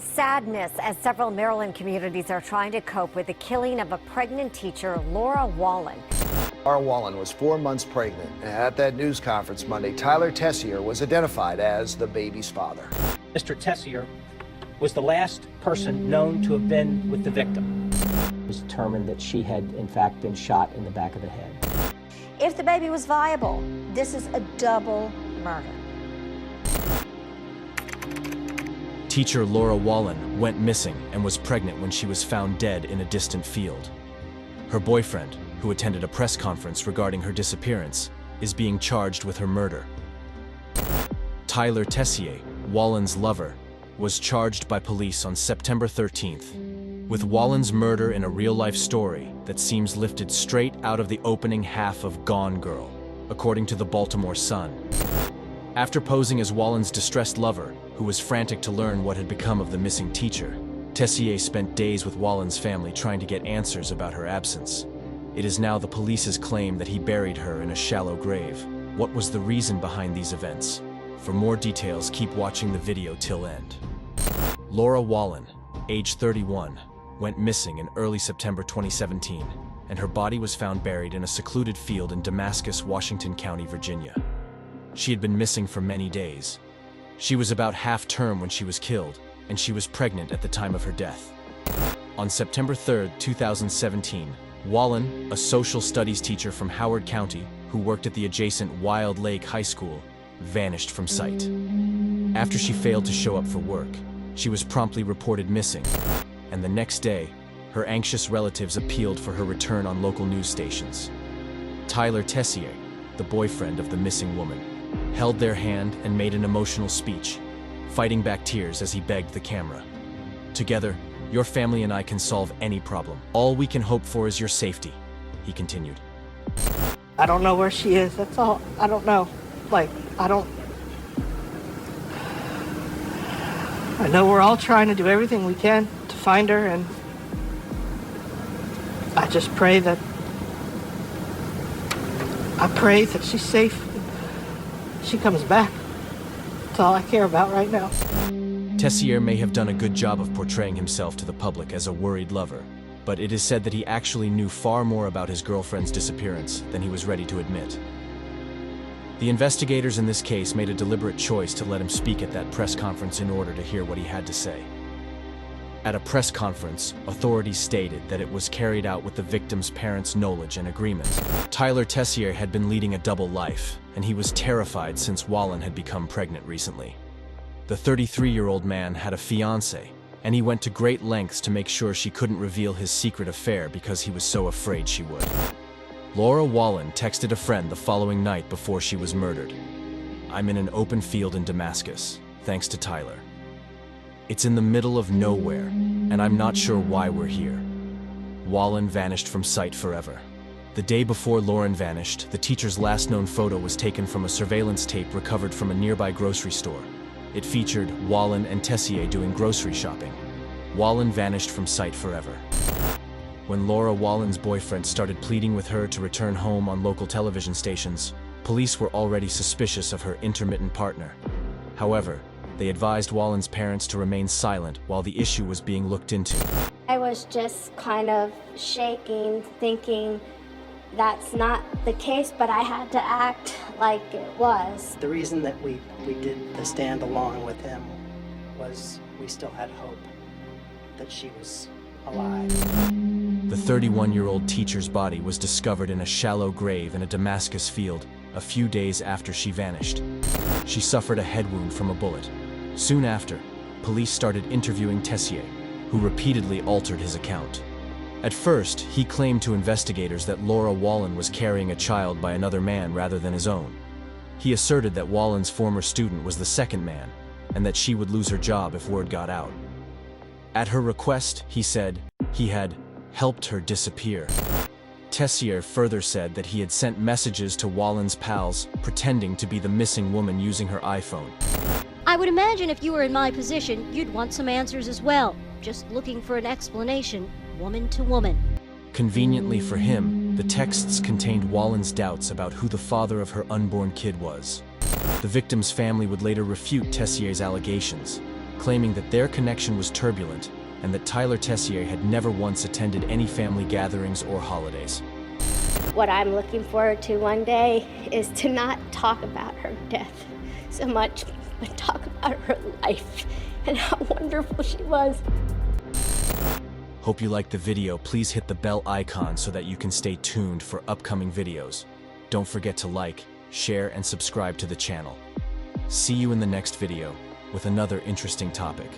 Sadness as several Maryland communities are trying to cope with the killing of a pregnant teacher, Laura Wallen. Laura Wallen was 4 months pregnant. At that news conference Monday, Tyler Tessier was identified as the baby's father. Mr. Tessier was the last person known to have been with the victim. It was determined that she had, in fact, been shot in the back of the head. If the baby was viable, this is a double murder. Teacher Laura Wallen went missing and was pregnant when she was found dead in a distant field. Her boyfriend, who attended a press conference regarding her disappearance, is being charged with her murder. Tyler Tessier, Wallen's lover, was charged by police on September 13th with Wallen's murder in a real-life story that seems lifted straight out of the opening half of Gone Girl, according to the Baltimore Sun. After posing as Wallen's distressed lover, who was frantic to learn what had become of the missing teacher, Tessier spent days with Wallen's family trying to get answers about her absence. It is now the police's claim that he buried her in a shallow grave. What was the reason behind these events? For more details, keep watching the video till end. Laura Wallen, age 31, went missing in early September 2017, and her body was found buried in a secluded field in Damascus, Washington County, Virginia. She had been missing for many days. She was about half-term when she was killed, and she was pregnant at the time of her death. On September 3, 2017, Wallen, a social studies teacher from Howard County who worked at the adjacent Wild Lake High School, vanished from sight. After she failed to show up for work, she was promptly reported missing, and the next day, her anxious relatives appealed for her return on local news stations. Tyler Tessier, the boyfriend of the missing woman, held their hand and made an emotional speech, fighting back tears as he begged the camera. "Together, your family and I can solve any problem. All we can hope for is your safety," he continued. I don't know where she is, that's all. I don't know. I know we're all trying to do everything we can to find her, and I just pray that she's safe. She comes back. That's all I care about right now. Tessier may have done a good job of portraying himself to the public as a worried lover, but it is said that he actually knew far more about his girlfriend's disappearance than he was ready to admit. The investigators in this case made a deliberate choice to let him speak at that press conference in order to hear what he had to say. At a press conference, authorities stated that it was carried out with the victim's parents' knowledge and agreement. Tyler Tessier had been leading a double life, and he was terrified since Wallen had become pregnant recently. The 33-year-old man had a fiancée, and he went to great lengths to make sure she couldn't reveal his secret affair because he was so afraid she would. Laura Wallen texted a friend the following night before she was murdered. "I'm in an open field in Damascus, thanks to Tyler. It's in the middle of nowhere, and I'm not sure why we're here." Wallen vanished from sight forever. The day before Lauren vanished, the teacher's last known photo was taken from a surveillance tape recovered from a nearby grocery store. It featured Wallen and Tessier doing grocery shopping. Wallen vanished from sight forever. When Laura Wallen's boyfriend started pleading with her to return home on local television stations, police were already suspicious of her intermittent partner. However, they advised Wallen's parents to remain silent while the issue was being looked into. I was just kind of shaking, thinking that's not the case, but I had to act like it was. The reason that we did the stand along with him was we still had hope that she was alive. The 31-year-old teacher's body was discovered in a shallow grave in a Damascus field a few days after she vanished. She suffered a head wound from a bullet. Soon after, police started interviewing Tessier, who repeatedly altered his account. At first, he claimed to investigators that Laura Wallen was carrying a child by another man rather than his own. He asserted that Wallen's former student was the second man, and that she would lose her job if word got out. At her request, he said, he had helped her disappear. Tessier further said that he had sent messages to Wallen's pals, pretending to be the missing woman using her iPhone. I would imagine if you were in my position, you'd want some answers as well. Just looking for an explanation, woman to woman. Conveniently for him, the texts contained Wallen's doubts about who the father of her unborn kid was. The victim's family would later refute Tessier's allegations, claiming that their connection was turbulent and that Tyler Tessier had never once attended any family gatherings or holidays. What I'm looking forward to one day is to not talk about her death so much, but talk about her life and how wonderful she was. Hope you liked the video. Please hit the bell icon so that you can stay tuned for upcoming videos. Don't forget to like, share, and subscribe to the channel. See you in the next video with another interesting topic.